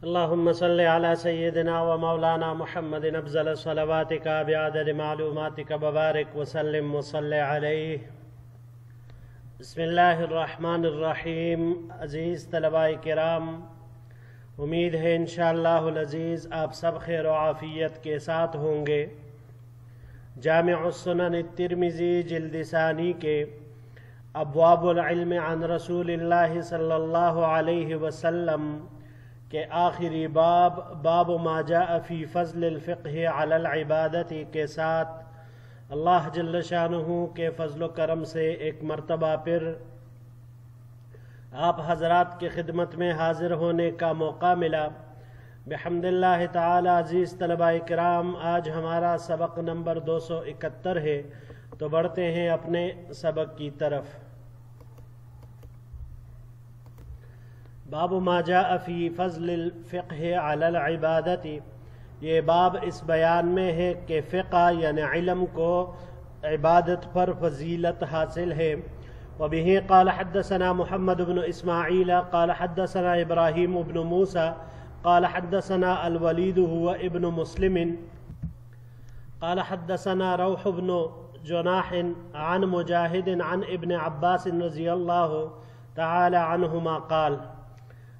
اللهم صل على سيدنا ومولانا محمد أفضل صلواتك بعدد معلوماتك وبارك وسلم وصل عليه. بسم اللہ الرحمن الرحیم. عزیز طلباء کرام، امید ہے انشاءاللہ العزیز آپ سب خیر و عافیت کے ساتھ ہوں گے. جامع السنن الترمذی جلد ثانی کے ابواب العلم عن رسول اللہ صلی اللہ علیہ وسلم کے آخری باب ما جاء فی فضل الفقہ علی العبادت کے ساتھ اللہ جل شانہ کے فضل و کرم سے ایک مرتبہ پھر آپ حضرات کی خدمت میں حاضر ہونے کا موقع ملا. بحمد اللہ تعالی. عزیز طلباء کرام، آج ہمارا سبق نمبر 271 ہے، تو بڑھتے ہیں اپنے سبق کی طرف. باب ما جاء فی فضل الفقہ علی العبادت. یہ باب اس بیان میں ہے کہ فقہ یعنی علم کو عبادت پر فضیلت حاصل ہے. وبه قال حدثنا محمد بن اسماعیل قال حدثنا ابراہیم بن موسیٰ قال حدثنا الولید هو ابن مسلم قال حدثنا روح بن جناح عن مجاہد عن ابن عباس رضی اللہ تعالی عنہما قال.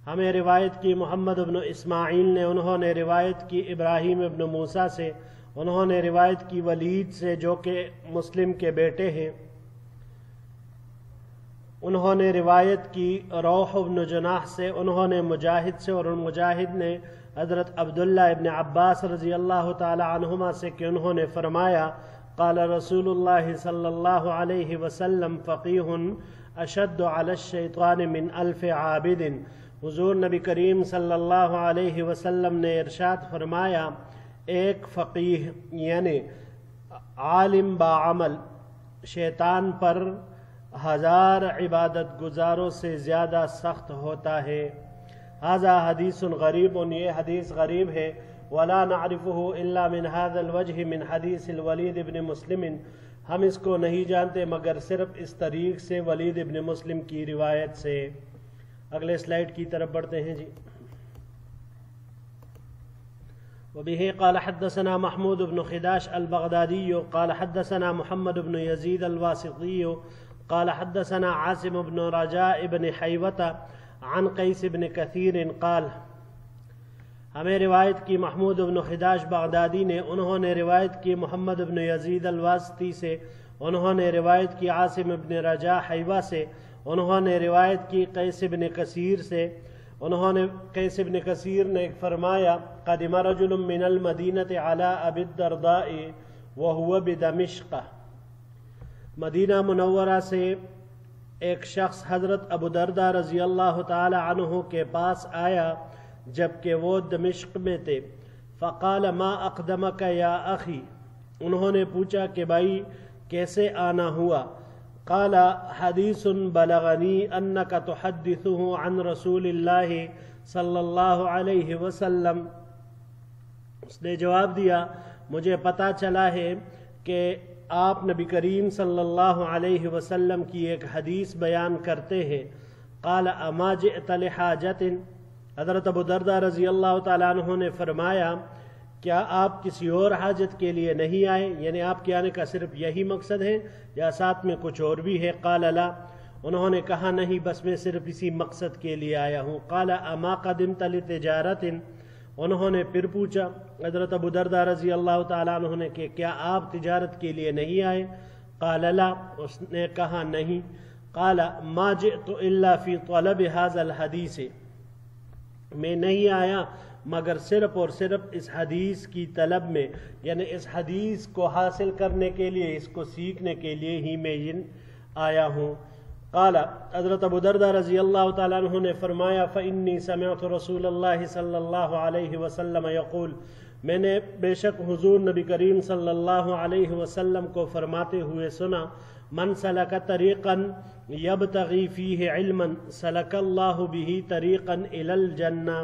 ہمیں روایت کی محمد بن اسماعیل نے، انہوں نے روایت کی ابراہیم ابن موسیٰ سے، انہوں نے روایت کی ولید سے جو کہ مسلم کے بیٹے ہیں، انہوں نے روایت کی روح بن جناح سے، انہوں نے مجاہد سے، اور مجاہد نے حضرت عبداللہ ابن عباس رضی اللہ تعالی عنہما سے کہ انہوں نے فرمایا قال رسول اللہ صلی اللہ علیہ وسلم فقیہ اشد علی الشیطان من الف عابد. حضور نبی کریم صلی اللہ علیہ وسلم نے ارشاد فرمایا ایک فقیہ یعنی عالم باعمل شیطان پر 1000 عبادت گزاروں سے زیادہ سخت ہوتا ہے. ھذا حدیث غریب. یہ حدیث غریب ہے. ولا نعرفه الا من هذا الوجه من حدیث الولید ابن مسلم. ہم اس کو نہیں جانتے مگر صرف اس طریق سے ولید ابن مسلم کی روایت سے. اگلے سلائیڈ کی طرف بڑھتے ہیں جی. وبه قال حدثنا محمود بن خداش البغدادي قال حدثنا محمد بن يزيد الواسطي قال حدثنا عاصم بن رجاء بن حيوة عن قيس بن كثير قال. ہمیں روایت کی محمود بن خداش بغدادی نے، انہوں نے روایت کی محمد بن یزید الواسطی سے، انہوں نے روایت کی عاصم بن رجاء حیوہ سے، انہوں نے روایت کی قیس بن کثیر سے، انہوں نے قیس بن کثیر نے فرمایا قدم رجل من المدینة على ابی الدرداء وهو بدمشق. مدینہ منورہ سے ایک شخص حضرت ابو درداء رضی اللہ تعالی عنہ کے پاس آیا جبکہ وہ دمشق میں تھے. فقال ما اقدمک یا اخی. انہوں نے پوچھا کہ بھائی کیسے آنا ہوا. قال حدیث بلغنی انک تحدثه عن رسول اللہ صلی اللہ علیہ وسلم. اس نے جواب دیا مجھے پتہ چلا ہے کہ آپ نبی کریم صلی اللہ علیہ وسلم کی ایک حدیث بیان کرتے ہیں. قال اما جئت لحاجت. حضرت ابو درداء رضی اللہ تعالیٰ عنہ نے فرمایا کیا آپ کسی اور حاجت کے لیے نہیں آئے، یعنی آپ کے آنے کا صرف یہی مقصد ہے یا ساتھ میں کچھ اور بھی ہے؟ قال لا. انہوں نے کہا نہیں، بس میں صرف اسی مقصد کے لیے آیا ہوں. قال اما قدمت لتجارت. انہوں نے پھر پوچھا حضرت ابو درداء رضی اللہ تعالیٰ عنہ نے کہ کیا آپ تجارت کے لیے نہیں آئے؟ قال لا. اس نے کہا نہیں. قال ما جئت الا فی طلب هذا الحدیث. میں نہیں آیا مگر صرف اور صرف اس حدیث کی طلب میں، یعنی اس حدیث کو حاصل کرنے کے لیے، اس کو سیکھنے کے لیے ہی میں آیا ہوں. قال. حضرت ابو درداء رضی اللہ تعالیٰ عنہ نے فرمایا فإنی سمعت رسول اللہ صلی اللہ علیہ وسلم یقول. میں نے بے شک حضور نبی کریم صلی اللہ علیہ وسلم کو فرماتے ہوئے سنا من سلک طریقا یبتغی فیہ علما سلک اللہ بہ طریقا الی الجنہ.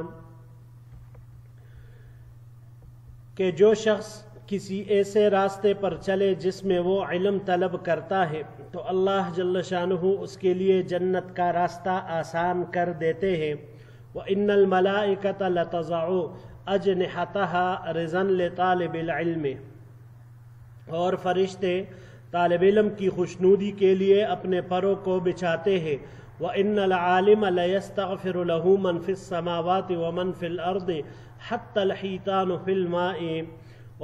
کہ جو شخص کسی ایسے راستے پر چلے جس میں وہ علم طلب کرتا ہے تو اللہ جل شانہ اس کے لیے جنت کا راستہ آسان کر دیتے ہیں. وَإِنَّ الْمَلَائِكَةَ لَتَضَعُ أَجْنِحَتَهَا رِضًا لِطَالِبِ الْعِلْمِ، اور فرشتے طالب علم کی خوشنودی کے لیے اپنے پروں کو بچھاتے ہیں۔ وَإِنَّ الْعَالِمَ لَيَسْتَغْفِرُ لَهُ مَنْ فِي السَّمَاوَاتِ وَمَنْ فِي الْأَرْضِ حَتَّى الْحِيتَانُ فِي الْمَاءِ،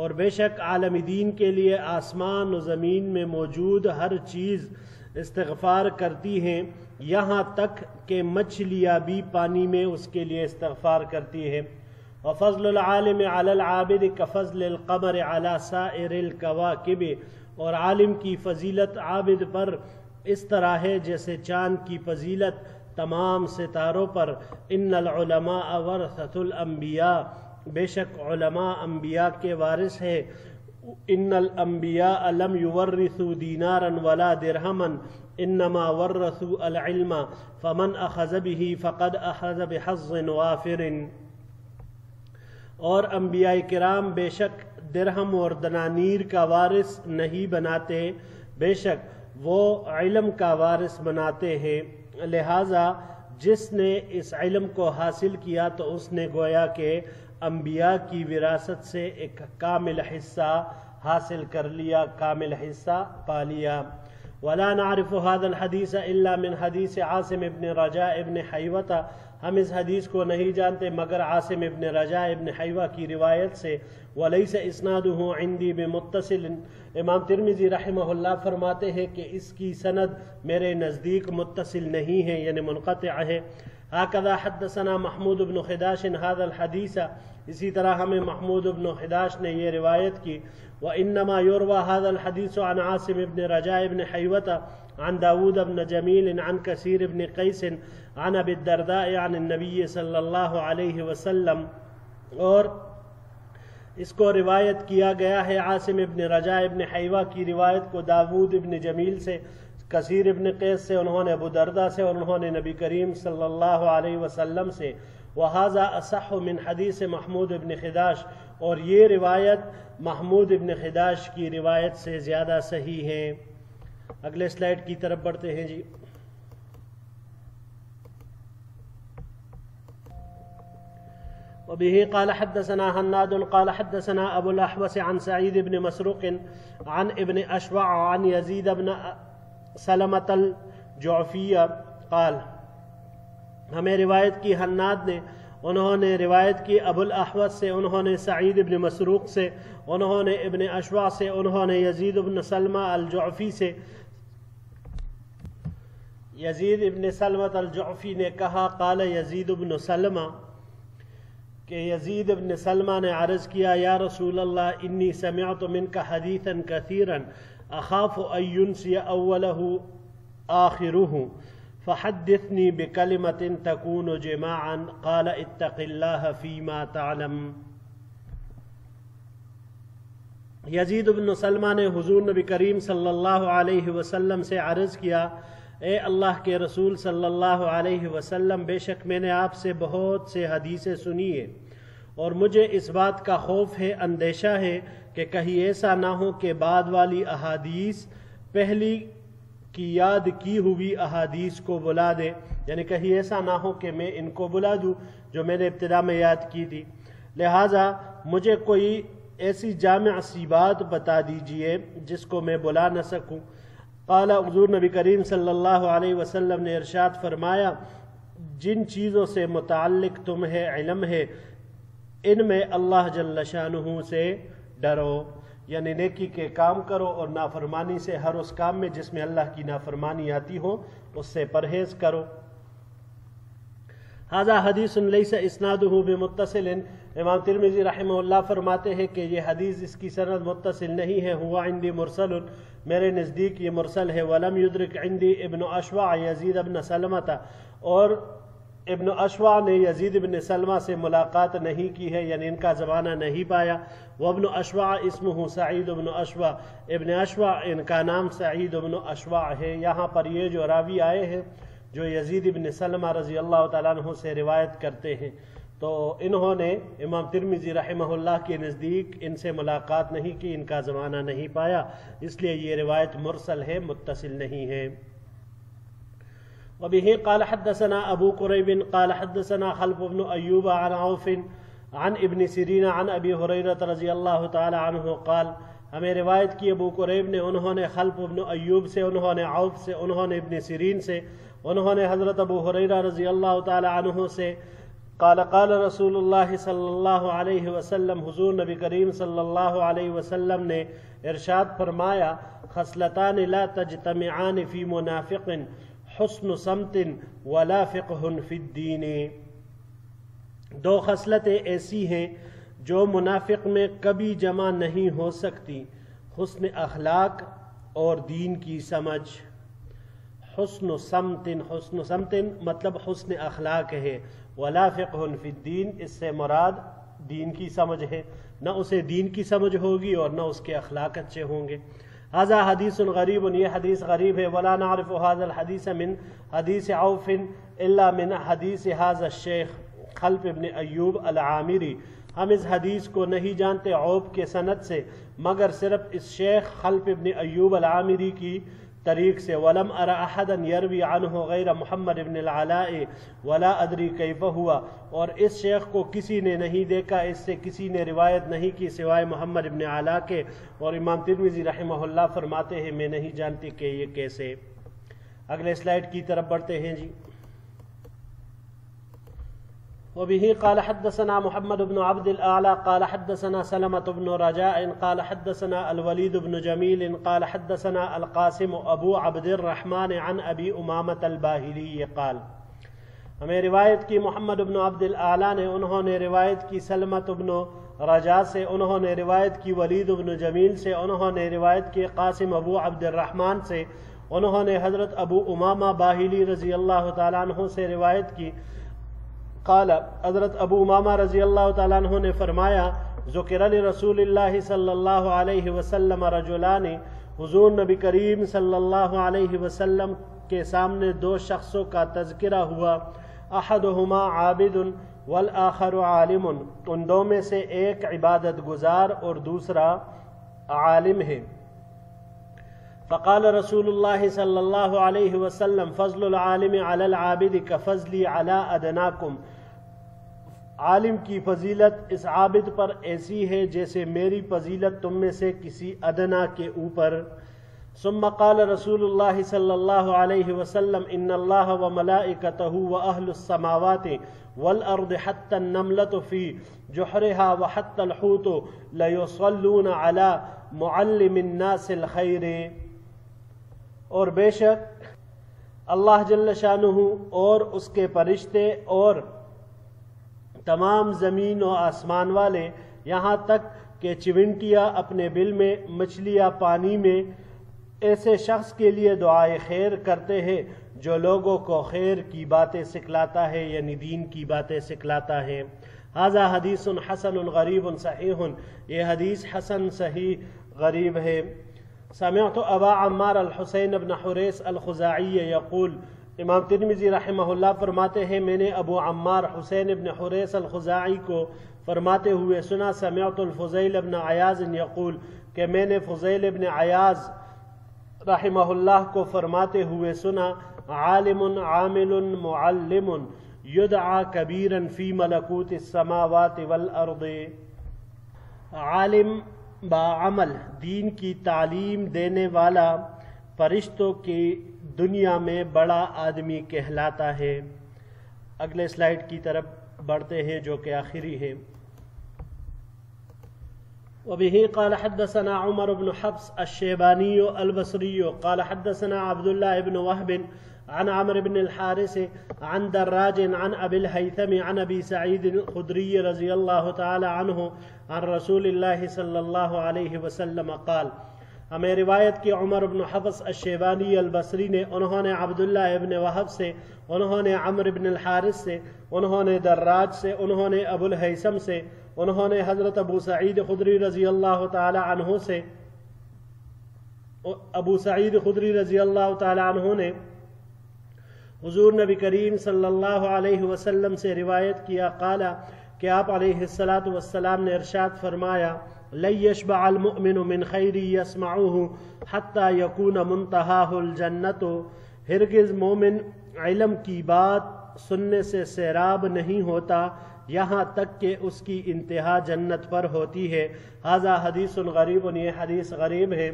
اور بے شک عالم دین کے لیے آسمان و زمین میں موجود ہر چیز استغفار کرتی ہیں، یہاں تک کہ مچھلیاں بھی پانی میں اس کے لیے استغفار کرتی ہیں۔ وَفَضْلُ الْعَالِمِ عَلَى الْعَابِدِ كَفَضْلِ الْقَمَرِ عَلَى سَائِرِ الْكَوَاكِبِ، اور عالم کی فضیلت عابد پر اس طرح ہے جیسے چاند کی فضیلت تمام ستاروں پر۔ ان العلماء ورثۃ الانبیاء، بے شک علماء انبیاء کے وارث ہے۔ ان الانبیاء لم یورثوا دینارا ولا درہما انما ورثوا العلم فمن اخذ به فقد اخذ بحظ وافر، اور انبیاء کرام بے شک درہم اور دنانیر کا وارث نہیں بناتے، بے شک وہ علم کا وارث بناتے ہیں۔ لہٰذا جس نے اس علم کو حاصل کیا تو اس نے گویا کہ انبیاء کی وراثت سے ایک کامل حصہ حاصل کر لیا، کامل حصہ پا لیا۔ ولا نعرف هذا الحديث الا من حدیث عاصم ابن رجاء ابن حیوہ، ہم اس حدیث کو نہیں جانتے مگر عاصم ابن رجاء ابن حیوہ کی روایت سے۔ ولیس اسناده عندي بمتصل، امام ترمذی رحمہ اللہ فرماتے ہیں کہ اس کی سند میرے نزدیک متصل نہیں ہے، یعنی منقطع ہے۔ هكذا حدثنا محمود بن خداش هذا الحديث، اسی طرح ہمیں محمود بن خداش نے یہ روایت کی۔ وإنما يروى هذا الحديث عن عاصم بن رجاء بن حيوة عن داود بن جميل عن كثير بن قيس عن ابي الدرداء عن النبي صلی اللہ علیہ وسلم، اور اس کو روایت کیا گیا ہے عاصم ابن رجاء ابن حیوہ کی روایت کو داود ابن جمیل سے، کثیر ابن قیس سے، انہوں نے ابو دردہ سے، اور انہوں نے نبی کریم صلی اللہ علیہ وسلم سے۔ وَهَذَا أَصَحُّ مِنْ حَدِيثِ محمود ابن خداش، اور یہ روایت محمود ابن خداش کی روایت سے زیادہ صحیح ہے۔ اگلے سلائیڈ کی طرف بڑھتے ہیں جی۔ وبه قال حدثنا حناد قال حدثنا ابو الاحوص عن سعيد بن مسروق عن ابن اشوع عن يزيد بن سلمة الجعفي قال، ہمیں روایت کی حناد نے، انہوں نے روایت کی ابو الاحوص سے، انہوں نے سعید بن مسروق سے، انہوں نے ابن اشوع سے، انہوں نے یزید بن سلمہ الجعفی سے۔ یزید ابن سلمة الجعفی نے کہا قال یزید بن سلمہ، کہ یزید ابن سلمہ نے عرض کیا یا رسول اللہ انی سمعت منک حدیثا کثیرا اخاف ان ینسی اولہ آخرہ فحدثنی بکلمۃ تکون جماعا قال اتق اللہ فیما تعلم۔ یزید بن سلمہ نے حضور نبی کریم صلی اللہ علیہ وسلم سے عرض کیا، اے اللہ کے رسول صلی اللہ علیہ وسلم، بے شک میں نے آپ سے بہت سے حدیثیں سنی ہیں، اور مجھے اس بات کا خوف ہے، اندیشہ ہے کہ کہیں ایسا نہ ہو کہ بعد والی احادیث پہلی کی یاد کی ہوئی احادیث کو بلا دے، یعنی کہیں ایسا نہ ہو کہ میں ان کو بلا دوں جو میں نے ابتدا میں یاد کی تھی، لہٰذا مجھے کوئی ایسی جامع سی بات بتا دیجئے جس کو میں بلا نہ سکوں۔ قال، حضور نبی کریم صلی اللہ علیہ وسلم نے ارشاد فرمایا، جن چیزوں سے متعلق تمہیں علم ہے ان میں اللہ جل شانہ سے ڈرو، یعنی نیکی کے کام کرو اور نافرمانی سے، ہر اس کام میں جس میں اللہ کی نافرمانی آتی ہو اس سے پرہیز کرو۔ ھذا حدیث لیس اسنادہ بمتصل، امام ترمذی رحمہ اللہ فرماتے ہیں کہ یہ حدیث اس کی سند متصل نہیں ہے، ہوا عندی مرسل، میرے نزدیک یہ مرسل ہے۔ ولم یدرک عندی ابن اشوع یزید ابن سلمہ، اور ابن اشوع نے یزید ابن سلمہ سے ملاقات نہیں کی ہے، یعنی ان کا زمانہ نہیں پایا۔ وابن اشوع اسمہ سعید ابن اشوع، ابن اشوع ان کا نام سعید ابن اشوع ہے۔ یہاں پر یہ جو راوی آئے ہیں جو یزید ابن سلمہ رضی اللہ تعالیٰ عنہ سے روایت کرتے ہیں، تو انہوں نے امام ترمذی رحمہ اللہ کے نزدیک ان سے ملاقات نہیں کی، ان کا زمانہ نہیں پایا، اس لیے یہ روایت مرسل ہے، متصل نہیں ہے۔ وبه قال حدثنا ابو قريب قال حدثنا خلف بن ایوب عن عوف عن ابن سیرین عن ابی ہریرہ رضی اللہ تعالی عنہ قال، ہمیں روایت کی ابو قریب نے، انہوں نے خلف بن ایوب سے، انہوں نے عوف سے، انہوں نے ابن سیرین سے، انہوں نے حضرت ابو ہریرہ رضی اللہ تعالی عنہ سے قال قال رسول اللہ صلی اللہ علیہ وسلم، حضور نبی کریم صلی اللہ علیہ وسلم نے ارشاد فرمایا، خصلتان لا تجتمعان فی منافق، حسن صمت ولا فقہ فی الدین۔ دو خصلتیں ایسی ہیں جو منافق میں کبھی جمع نہیں ہو سکتی، حسن اخلاق اور دین کی سمجھ۔ حسن سمت مطلب حسن اخلاق ہے، ولا فقہ فی الدین اس سے مراد دین کی سمجھ ہے، نہ اسے دین کی سمجھ ہوگی اور نہ اس کے اخلاق اچھے ہوں گے۔ ھذا حدیث غریب، یہ حدیث غریب ہے، ولا نعرف ھذا الحدیث من حدیث عوف الا من حدیث ھذا الشیخ خلف ابن ایوب العامری، ہم اس حدیث کو نہیں جانتے عوف کے سند سے مگر صرف اس شیخ خلف ابن ایوب العامری کی طریق سے۔ ولم ارى احدا يروي عنه غیر محمد ابن العلاء ولا ادری کیف ہوا، اور اس شیخ کو کسی نے نہیں دیکھا، اس سے کسی نے روایت نہیں کی سوائے محمد ابن علاء کے، اور امام ترمذی رحمہ اللہ فرماتے ہیں میں نہیں جانتی کہ یہ کیسے۔ اگلے سلائیڈ کی طرف بڑھتے ہیں جی۔ وبه قال حدثنا محمد بن عبد الأعلى قال حدثنا سلمة بن رجاء قال حدثنا الوليد بن جميل قال حدثنا القاسم أبو عبد الرحمن عن أبي أمامة الباهلي قال، ہمیں روایت کی محمد بن عبد الأعلى نے، انہوں نے روایت کی سلمة بن رجاء سے، انہوں نے روایت کی ولید بن جمیل سے، انہوں نے روایت کی قاسم ابو عبد الرحمن سے، انہوں نے حضرت ابو امامہ باہلی رضی اللہ تعالیٰ عنہ سے روایت کی۔ قال، حضرت ابو امامہ رضی اللہ تعالیٰ عنہ نے فرمایا، ذکر لرسول اللہ صلی اللہ علیہ وسلم رجلان، حضور نبی کریم صلی اللہ علیہ وسلم کے سامنے دو شخصوں کا تذکرہ ہوا، احدہما عابد والآخر عالم، ان دو میں سے ایک عبادت گزار اور دوسرا عالم ہے۔ فقال رسول اللہ صلی اللہ علیہ وسلم، فضل العالم علی العابد کفضلی علی ادناکم، عالم کی فضیلت اس عابد پر ایسی ہے جیسے میری فضیلت تم میں سے کسی ادنا کے اوپر۔ ثم قال رسول اللہ صلی اللہ علیہ وسلم، ان اللہ وملائکتہ واہل السماوات والارض حتی النملة فی جحرها وحتی الحوت لیصلون علی معلم الناس الخیر، اور بے شک اللہ جل شانہ اور اس کے فرشتے اور تمام زمین و آسمان والے، یہاں تک کہ چونٹیاں اپنے بل میں، مچھلیاں پانی میں، ایسے شخص کے لیے دعائے خیر کرتے ہیں جو لوگوں کو خیر کی باتیں سکھلاتا ہے، یعنی دین کی باتیں سکھلاتا ہے۔ ھذا حدیث حسن غریب صحیح، یہ حدیث حسن صحیح غریب ہے۔ سمعت ابا عمار الحسین بن حریث الخزاعی یقول، امام ترمذی رحمہ اللہ فرماتے ہیں میں نے ابو عمار حسین بن حریث الخزاعی کو فرماتے ہوئے سنا، سمعت الفضیل بن عیاض یقول، کہ میں نے فضیل بن عیاض رحمہ اللہ کو فرماتے ہوئے سنا، عالم عامل معلم یدعا کبیرا فی ملکوت السماوات والارض، عالم باعمل دین کی تعلیم دینے والا فرشتوں کی دنیا میں بڑا آدمی کہلاتا ہے۔ اگلے سلائیڈ کی طرف بڑھتے ہیں جو کہ آخری ہے۔ وبه قال حدثنا عمر بن حفص الشيباني البصري قال حدثنا عبد الله بن وهب عن عمرو بن الحارث عن دراج عن أبي الهيثم عن أبي سعيد الخدري رضي الله تعالى عنه عن رسول الله صلى الله عليه وسلم قال، ہمیں روایت کی عمر بن حفص الشیبانی البصری نے، انہوں نے عبداللہ ابن وہب سے، انہوں نے عمرو بن الحارث سے، انہوں نے دراج سے، انہوں نے ابو الہیثم سے، انہوں نے حضرت ابو سعید خدری رضی اللہ تعالی عنہ سے، ابو سعید خدری رضی اللہ تعالی عنہ نے حضور نبی کریم صلی اللہ علیہ وسلم سے روایت کیا، قال کہ آپ علیہ الصلاۃ والسلام نے ارشاد فرمایا، لن يشبع المؤمن من خیر یسمعه حتی یکون منتہاہ الجنت، ہرگز مومن علم کی بات سننے سے سیراب نہیں ہوتا یہاں تک کہ اس کی انتہا جنت پر ہوتی ہے۔ ھذا حدیث غریب، یہ حدیث غریب ہے۔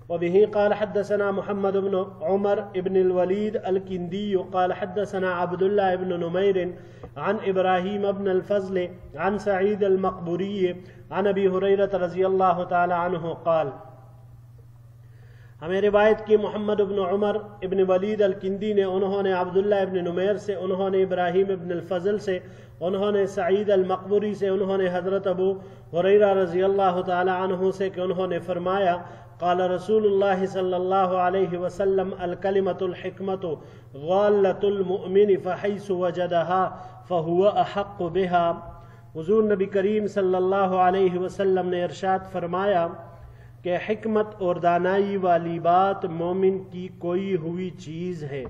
وبه قال حدثنا محمد بن عمر بن الوليد الكندي قال حدثنا عبد الله بن نمير عن إبراهيم بن الفضل عن سعيد المقبوري عن أبي هريرة رضي الله تعالى عنه قال، ہمیں روایت کی محمد بن عمر ابن ولید الکندی نے، انہوں نے عبداللہ ابن نمیر سے، انہوں نے ابراہیم ابن الفضل سے، انہوں نے سعید المقبوری سے، انہوں نے حضرت ابو ہریرہ رضی اللہ تعالی عنہ سے کہ انہوں نے فرمایا قال رسول اللہ صلی اللہ علیہ وسلم الکلمۃ الحکمۃ غالۃ المؤمن فحیث وجدها فهو احق بها۔ حضور نبی کریم صلی اللہ علیہ وسلم نے ارشاد فرمایا کہ حکمت اور دانائی والی بات مومن کی کوئی ہوئی چیز ہے،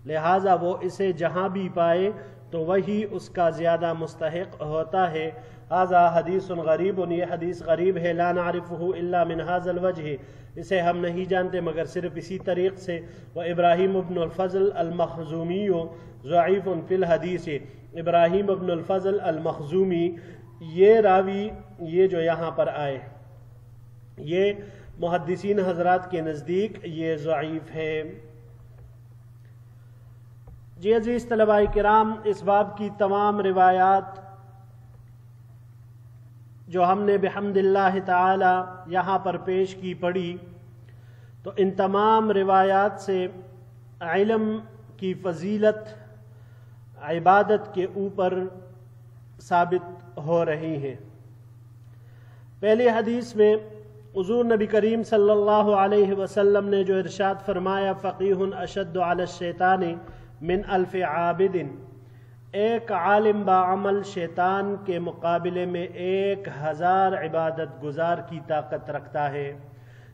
لہٰذا وہ اسے جہاں بھی پائے تو وہی اس کا زیادہ مستحق ہوتا ہے۔ ھذا حدیث غریب، یہ حدیث غریب ہے، لا نعرفہ الا من ھذا الوجہ، اسے ہم نہیں جانتے مگر صرف اسی طریق سے۔ وابراہیم بن الفضل المخزومی ضعیف فی الحدیث، ابراہیم بن الفضل المخزومی یہ راوی یہ جو یہاں پر آئے یہ محدثین حضرات کے نزدیک یہ ضعیف ہے۔ جی عزیز طلباء کرام، اس باب کی تمام روایات جو ہم نے بحمد اللہ تعالی یہاں پر پیش کی پڑھی، تو ان تمام روایات سے علم کی فضیلت عبادت کے اوپر ثابت ہو رہی ہے۔ پہلی حدیث میں حضور نبی کریم صلی اللہ علیہ وسلم نے جو ارشاد فرمایا فقیہ اشد علی الشیطان من الف عابد، ایک عالم باعمل شیطان کے مقابلے میں 1000 عبادت گزار کی طاقت رکھتا ہے۔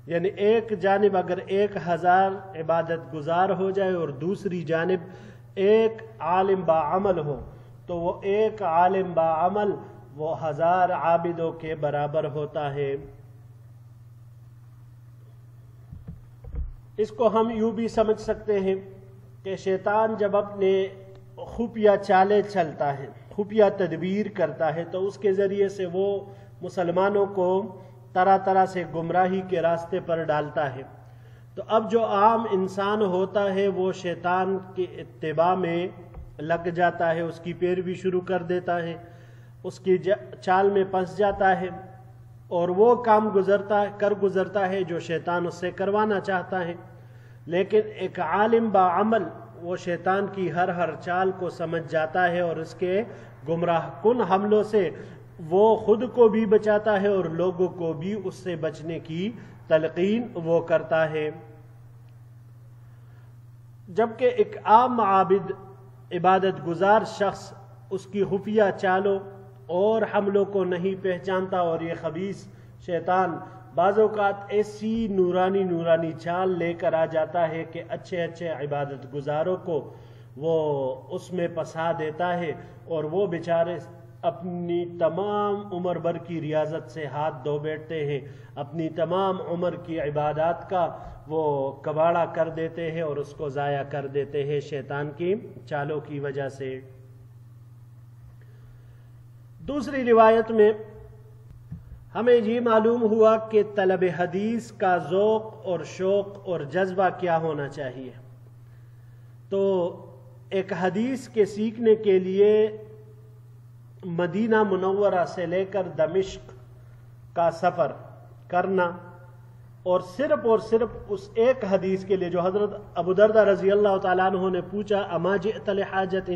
یعنی ایک جانب اگر 1000 عبادت گزار ہو جائے اور دوسری جانب ایک عالم باعمل ہو تو وہ ایک عالم باعمل وہ 1000 عابدوں کے برابر ہوتا ہے۔ اس کو ہم یوں بھی سمجھ سکتے ہیں کہ شیطان جب اپنے خفیہ چالیں چلتا ہے، خفیہ تدبیر کرتا ہے، تو اس کے ذریعے سے وہ مسلمانوں کو طرح طرح سے گمراہی کے راستے پر ڈالتا ہے۔ تو اب جو عام انسان ہوتا ہے وہ شیطان کی اتباع میں لگ جاتا ہے، اس کی پیروی شروع کر دیتا ہے، اس کی چال میں پھنس جاتا ہے اور وہ کام گزرتا ہے جو شیطان اس سے کروانا چاہتا ہے۔ لیکن ایک عالم باعمل وہ شیطان کی ہر چال کو سمجھ جاتا ہے اور اس کے گمراہ کن حملوں سے وہ خود کو بھی بچاتا ہے اور لوگوں کو بھی اس سے بچنے کی تلقین وہ کرتا ہے۔ جبکہ ایک عام عابد عبادت گزار شخص اس کی خفیہ چالوں اور حملوں کو نہیں پہچانتا، اور یہ خبیث شیطان بعض اوقات ایسی نورانی چال لے کر آ جاتا ہے کہ اچھے عبادت گزاروں کو وہ اس میں پھنسا دیتا ہے اور وہ بیچارے اپنی تمام عمر بھر کی ریاضت سے ہاتھ دھو بیٹھتے ہیں، اپنی تمام عمر کی عبادات کا وہ کباڑہ کر دیتے ہیں اور اس کو ضائع کر دیتے ہیں شیطان کی چالوں کی وجہ سے۔ دوسری روایت میں ہمیں یہ معلوم ہوا کہ طلب حدیث کا ذوق اور شوق اور جذبہ کیا ہونا چاہیے۔ تو ایک حدیث کے سیکھنے کے لیے مدینہ منورہ سے لے کر دمشق کا سفر کرنا اور صرف اس ایک حدیث کے لیے جو حضرت ابو دردہ رضی اللہ تعالیٰ عنہ نے پوچھا اما جئت لحاجت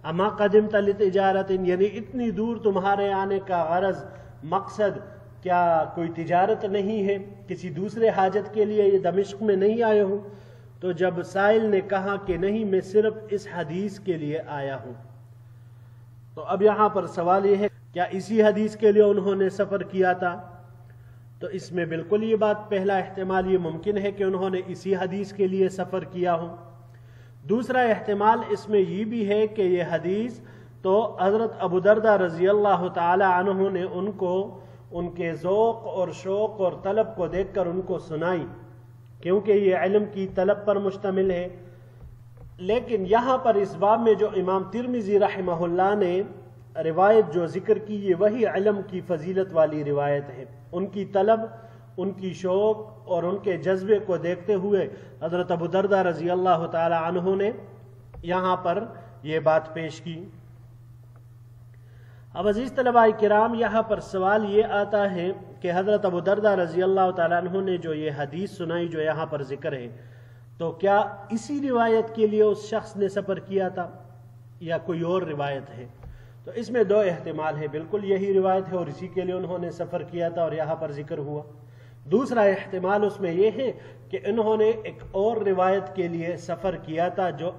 اما قدمت لتجارت، یعنی اتنی دور تمہارے آنے کا غرض مقصد کیا کوئی تجارت نہیں ہے، کسی دوسرے حاجت کے لیے یہ دمشق میں نہیں آئے ہوں؟ تو جب سائل نے کہا کہ نہیں، میں صرف اس حدیث کے لیے آیا ہوں، تو اب یہاں پر سوال یہ ہے کیا اسی حدیث کے لیے انہوں نے سفر کیا تھا؟ تو اس میں بالکل یہ بات پہلا احتمال یہ ممکن ہے کہ انہوں نے اسی حدیث کے لیے سفر کیا ہو۔ دوسرا احتمال اس میں یہ بھی ہے کہ یہ حدیث تو حضرت ابو دردہ رضی اللہ تعالی عنہ نے ان کو ان کے ذوق اور شوق اور طلب کو دیکھ کر ان کو سنائی، کیونکہ یہ علم کی طلب پر مشتمل ہے۔ لیکن یہاں پر اس باب میں جو امام ترمذی رحمہ اللہ نے روایت جو ذکر کی یہ وہی علم کی فضیلت والی روایت ہے. ان کی طلب، ان کی شوق اور ان کے جذبے کو دیکھتے ہوئے حضرت ابو درداء رضی اللہ تعالی عنہ نے یہاں پر یہ بات پیش کی. اب عزیز طلباء کرام، یہاں پر سوال یہ آتا ہے کہ حضرت ابو درداء رضی اللہ تعالی عنہ نے جو یہ حدیث سنائی جو یہاں پر ذکر ہے، تو کیا اسی روایت کے لیے اس شخص نے سفر کیا تھا یا کوئی اور روایت ہے؟ تو اس میں دو احتمال ہے. بالکل یہی روایت ہے اور اسی کے لیے انہوں نے سفر کیا تھا اور یہاں پر ذکر ہوا. دوسرا احتمال اس میں یہ ہے کہ انہوں نے ایک اور روایت کے لیے سفر کیا تھا جو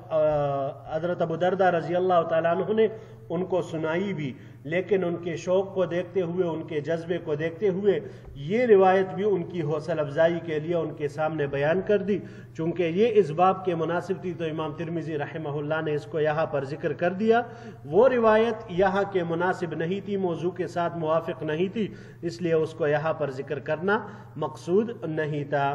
حضرت ابو درداء رضی اللہ تعالیٰ عنہ نے ان کو سنائی بھی، لیکن ان کے شوق کو دیکھتے ہوئے، ان کے جذبے کو دیکھتے ہوئے یہ روایت بھی ان کی حوصلہ افزائی کے لیے ان کے سامنے بیان کر دی. چونکہ یہ اس باب کے مناسب تھی تو امام ترمذی رحمہ اللہ نے اس کو یہاں پر ذکر کر دیا. وہ روایت یہاں کے مناسب نہیں تھی، موضوع کے ساتھ موافق نہیں تھی، اس لیے اس کو یہاں پر ذکر کرنا مقصود نہیں تھا.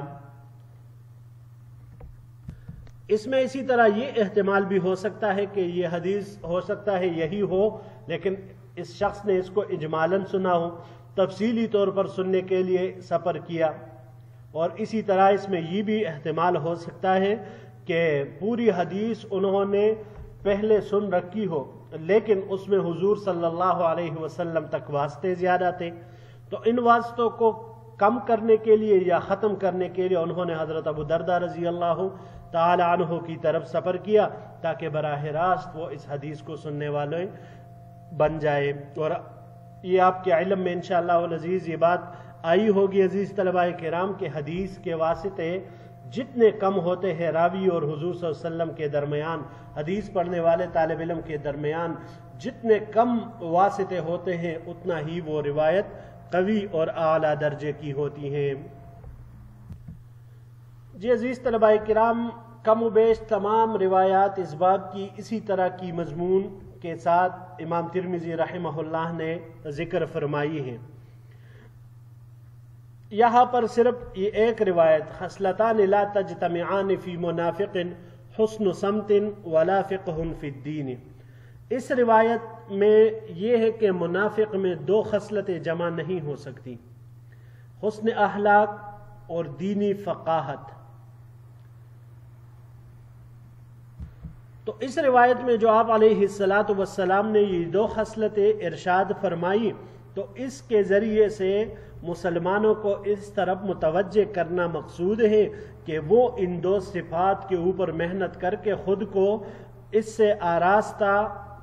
اس میں اسی طرح یہ احتمال بھی ہو سکتا ہے کہ یہ حدیث ہو سکتا ہے یہی ہو، لیکن اس شخص نے اس کو اجمالاً سنا ہو، تفصیلی طور پر سننے کے لیے سفر کیا. اور اسی طرح اس میں یہ بھی احتمال ہو سکتا ہے کہ پوری حدیث انہوں نے پہلے سن رکھی ہو، لیکن اس میں حضور صلی اللہ علیہ وسلم تک واسطے زیادہ تھے، تو ان واسطوں کو کم کرنے کے لیے یا ختم کرنے کے لیے انہوں نے حضرت ابو درداء رضی اللہ تعالی عنہ کی طرف سفر کیا تاکہ براہ راست وہ اس حدیث کو سننے والے بن جائے. اور یہ آپ کے علم میں انشاءاللہ العزیز یہ بات آئی ہوگی عزیز طلباء کرام کہ حدیث کے واسطے جتنے کم ہوتے ہیں راوی اور حضور صلی اللہ علیہ وسلم کے درمیان، حدیث پڑھنے والے طالب علم کے درمیان جتنے کم واسطے ہوتے ہیں اتنا ہی وہ روایت قوی اور اعلیٰ درجے کی ہوتی ہیں. جی عزیز طلباء کرام، کم و بیش تمام روایات اس باب کی اسی طرح کی مضمون کے ساتھ امام ترمذی رحمہ اللہ نے ذکر فرمائی ہے. یہاں پر صرف یہ ایک روایت خصلتان لا تجتمعان فی منافق حسن سمت ولا فقہ فی الدین، اس روایت میں یہ ہے کہ منافق میں دو خصلتیں جمع نہیں ہو سکتی، حسن اخلاق اور دینی فقاہت. تو اس روایت میں جو آپ علیہ الصلاۃ والسلام نے یہ دو خصلتیں ارشاد فرمائی، تو اس کے ذریعے سے مسلمانوں کو اس طرف متوجہ کرنا مقصود ہے کہ وہ ان دو صفات کے اوپر محنت کر کے خود کو اس سے آراستہ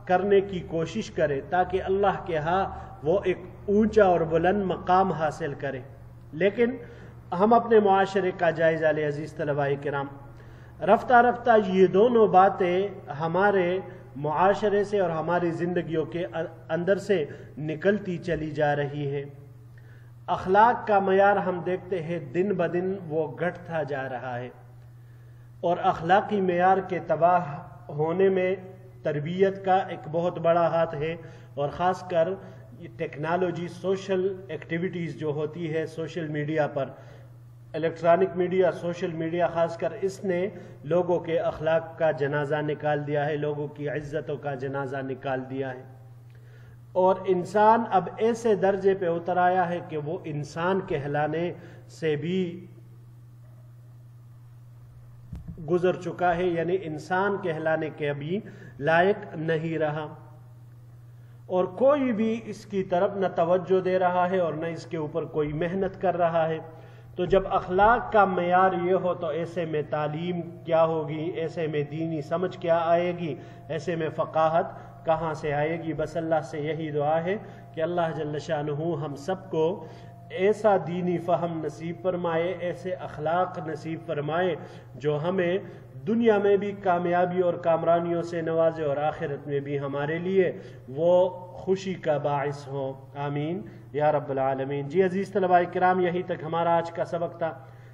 کرنے کی کوشش کرے تاکہ اللہ کے ہاں وہ ایک اونچا اور بلند مقام حاصل کرے. لیکن ہم اپنے معاشرے کا جائزہ لیں عزیز طلباء کرام، رفتہ رفتہ یہ دونوں باتیں ہمارے معاشرے سے اور ہماری زندگیوں کے اندر سے نکلتی چلی جا رہی ہے. اخلاق کا معیار ہم دیکھتے ہیں دن بدن وہ گھٹتا جا رہا ہے، اور اخلاقی معیار کے تباہ ہونے میں تربیت کا ایک بہت بڑا ہاتھ ہے. اور خاص کر ٹیکنالوجی، سوشل ایکٹیویٹیز جو ہوتی ہے سوشل میڈیا پر، الیکٹرانک میڈیا، سوشل میڈیا خاص کر، اس نے لوگوں کے اخلاق کا جنازہ نکال دیا ہے، لوگوں کی عزتوں کا جنازہ نکال دیا ہے، اور انسان اب ایسے درجے پہ اتر آیا ہے کہ وہ انسان کہلانے سے بھی گزر چکا ہے، یعنی انسان کہلانے کے ابھی لائق نہیں رہا، اور کوئی بھی اس کی طرف نہ توجہ دے رہا ہے اور نہ اس کے اوپر کوئی محنت کر رہا ہے. تو جب اخلاق کا معیار یہ ہو تو ایسے میں تعلیم کیا ہوگی، ایسے میں دینی سمجھ کیا آئے گی، ایسے میں فقاہت کہاں سے آئے گی؟ بس اللہ سے یہی دعا ہے کہ اللہ جل شانہ ہم سب کو ایسا دینی فہم نصیب فرمائے، ایسے اخلاق نصیب فرمائے جو ہمیں دنیا میں بھی کامیابی اور کامرانیوں سے نوازے اور آخرت میں بھی ہمارے لیے وہ خوشی کا باعث ہو. آمین یا رب العالمین. جی عزیز طلباء کرام، یہی تک ہمارا آج کا سبق تھا.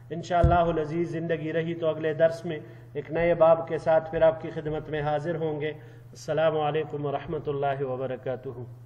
انشاءاللہ العزیز زندگی رہی تو اگلے درس میں ایک نئے باب کے ساتھ پھر آپ کی خدمت میں حاضر ہوں گے. السلام علیکم ورحمۃ اللہ وبرکاتہ.